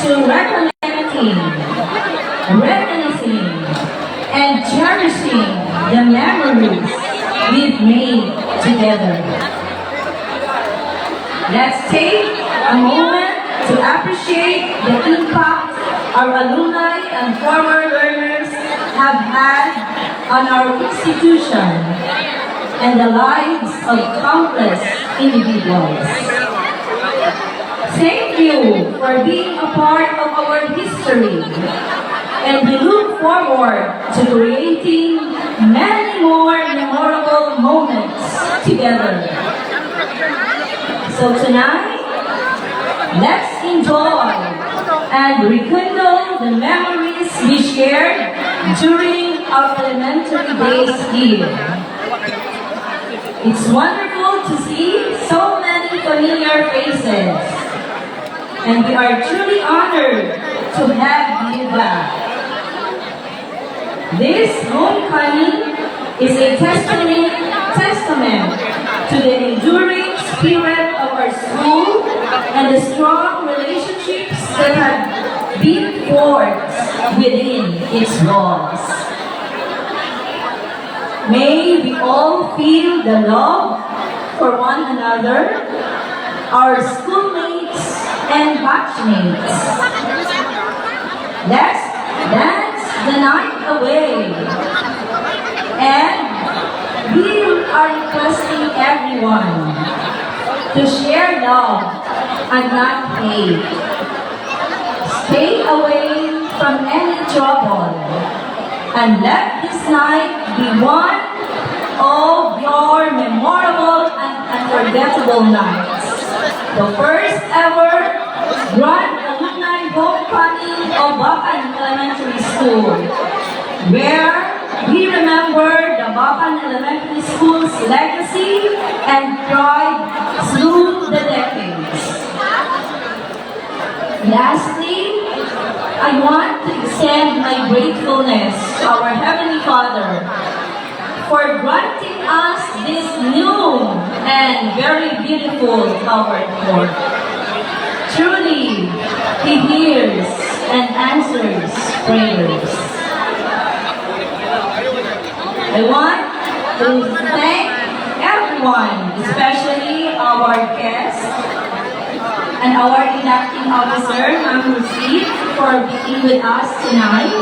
to recollecting, reminiscing, and cherishing the memories we've made together. Let's take a moment to appreciate the impact our alumni and former learners have had on our institution and the lives of countless individuals. Thank you for being a part of our history, and we look forward to creating many more memorable moments together. So tonight, let's enjoy and rekindle the memories we shared during our elementary days here. It's wonderful to see so many familiar faces, and we are truly honored to have you back. This homecoming is a testament to the enduring spirit of our school and the strong relationships that have been forged within its walls. May we all feel the love for one another, our schoolmates and batchmates. Let's dance the night away. And we are requesting everyone to share love and not hate. Stay away from any trouble, and let this night be one of your memorable and unforgettable nights. The first ever Grand Alumni Homecoming of Bacan Elementary School, where we remember the Bacan Elementary School's legacy and pride through the decades. Lastly, I want to extend my gratefulness to our Heavenly Father for granting us this new and very beautiful covered court. Truly, He hears and answers prayers. I want to thank everyone, especially our guests and our inducting officer, Ma'am Lucy, for being with us tonight.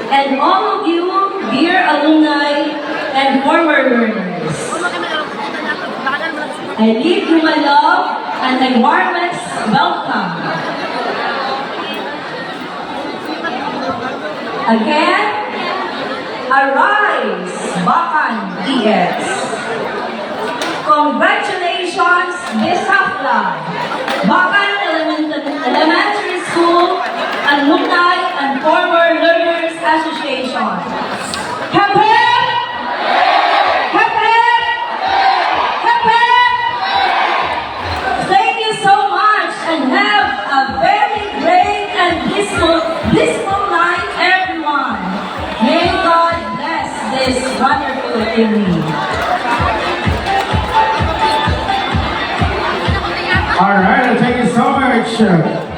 And all of you, dear alumni and former learners. I give you my love and my warmest welcome. Again, arise, Bacan EX. Congratulations, Bisafla, Bacan Elementary School Alumni and Former Learners Association. Hep hep! Hep hep! Hep hep! Thank you so much and have a very great and blissful night, everyone. May God bless this wonderful evening. Alright, thank you so much,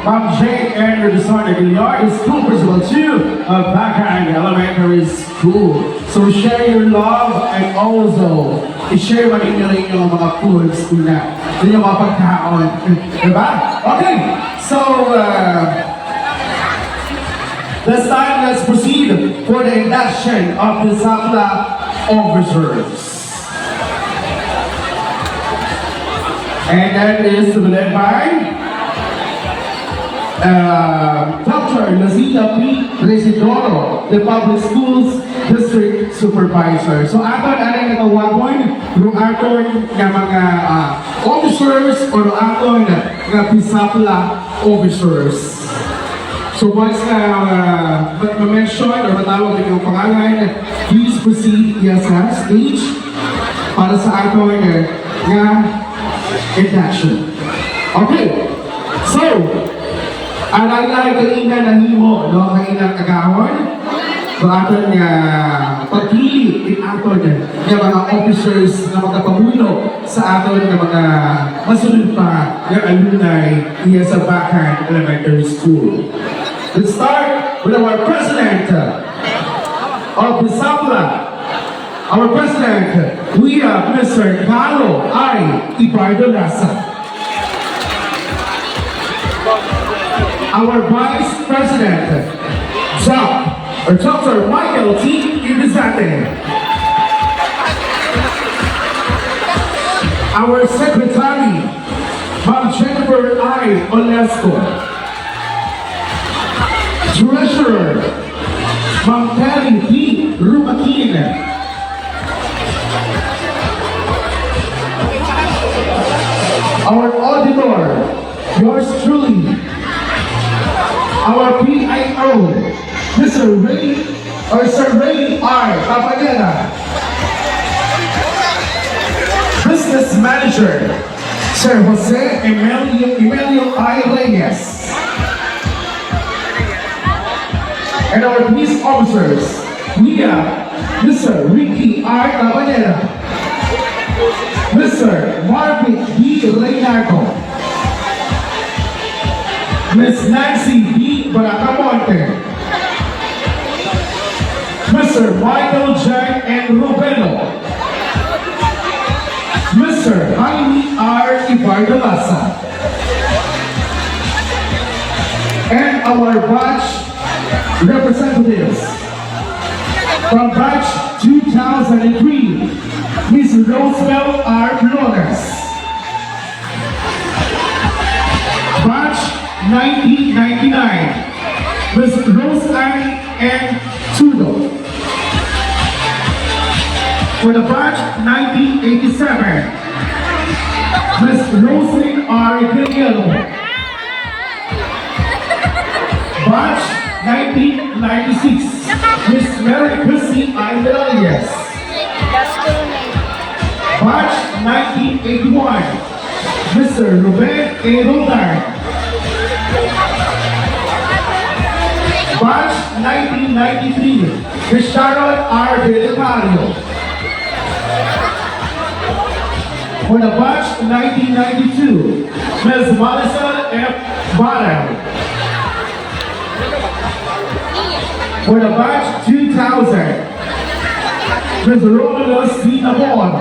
Ma'am Jane and your designer Gilliard, the school principal too of Bacan Elementary School. So share your love and also i-share mo rin yung mga foods na yung mga pagkaon. Diba? Okay, so this time let's proceed for the induction of the SAPLA officers. And that is led by Dr. Lazita P. Residoro, the Public Schools District Supervisor. So aton ang natawagon yung aton ng mga officers or aton ng PISAPLA officers. So once na ma-mention or matawag yung pangalan, please proceed sa stage para sa aton nga induction. Okay, so, alala kanina na himo, no, kanina kagawon. Ang aton nga pagpili in aton nga mga officers na magapamuno sa aton nga mga masunod pa nga alumni iya sa Backhand Elementary School. Let's start with our president of the Sapla. Our president, we have Mr. Carlo I. Ibardolasa. Our vice president, Dr. Michael T. Ibizate. Our secretary, Ma'am Jennifer I. Olesco. Treasurer, Ma'am Terry P. Rumakin. Our auditor, yours truly. Our PIO, Mr. Sir Ray R. Papagena. Business Manager, Sir Jose Emilio I. Reyes. And our police officers, we have Mr. Ricky R. Cabanera, Mr. Marvin B. Reynardo, Miss Nancy B. Bracamonte, Mr. Michael J. and Rubeno, Mr. Jaime R. Ibardolasa, and our batch representatives from batch 2003, Ms. Roosevelt R. Flores, batch 1999, Ms. Rose Ann N. Tudo. For the batch 1987, Ms. Rosalyn R. Guerrero. Batch 1996, Ms. Mary Christy I. Velayes. Batch 1981, Mr. Ruben A. Roldán. Batch 1993, Ms. Sharon R. Delicario. For the batch 1992, Ms. Melissa F. Barrel. For the batch 2000, Ms. Romulus C. Nabon.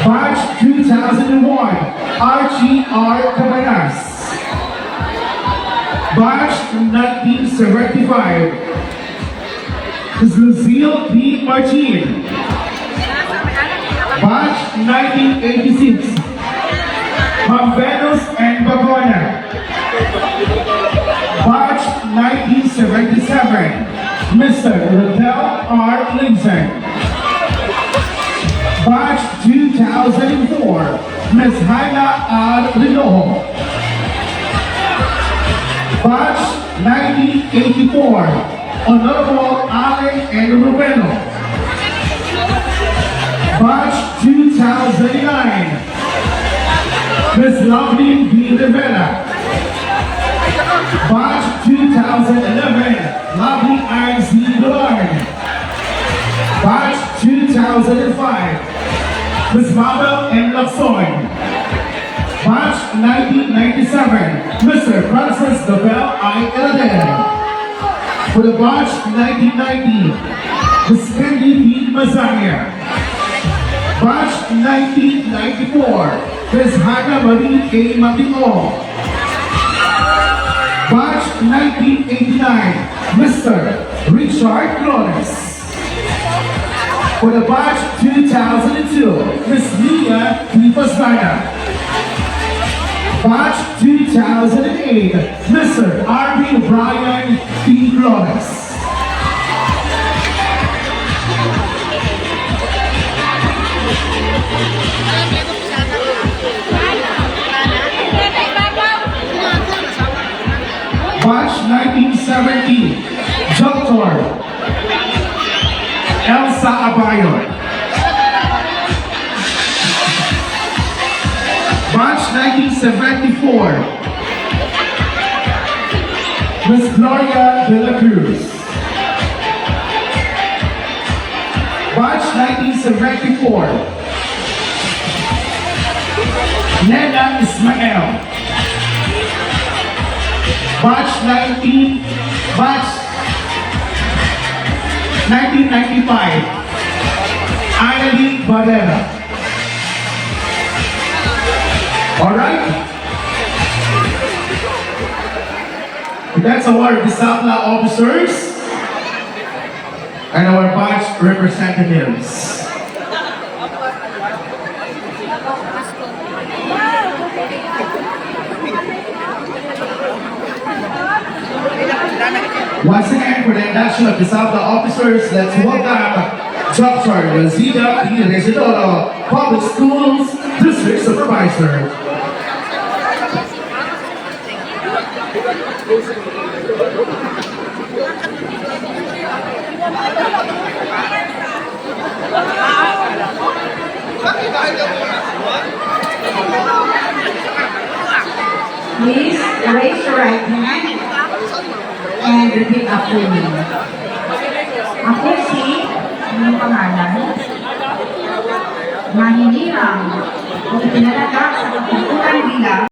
Batch 2001, Archie R. Cabanas. Batch 1975, Ms. Lucille P. Martin. Batch 1986, Ma'am Venus and Bagona. Batch 1977, Mr. Raquel R. Linson. Batch 2004, Ms. Hannah R. Linojo. Batch 1984, Honorable Allen and Rubeno. Batch 2009, Ms. Lovely V. Rivera. Batch 2011, Lovely I. C. Millard. Batch 2005, Ms. Mabel M. Lacson. Batch 1997, Mr. Francis Nobel I. Eladen. For the batch 1990, Ms. Candy P. Mazania. Batch 1994, Ms. Hannah Marie A. Matino. Batch 1989, Mr. Richard Flores. For the batch 2002, Ms. Lia P. Pastrana. Batch 2008, Mr. R.B. Brian P. Flores. Batch 1970, Dr. Elsa Abayon. Batch 1974, Miss Gloria de la Cruz. Batch 1974. Nena Ismael. Batch 1995. Annalyn Barrera. Alright? That's our Disabla officers and our batch representatives. Once again, for the induction of Disabla officers, let's welcome Dr. Razida P. Residoro, Public Schools District Supervisor. Please raise your right hand and repeat after me. Ako si, ang pangalan, maninirang o ipinalaga sa kapaturan bilang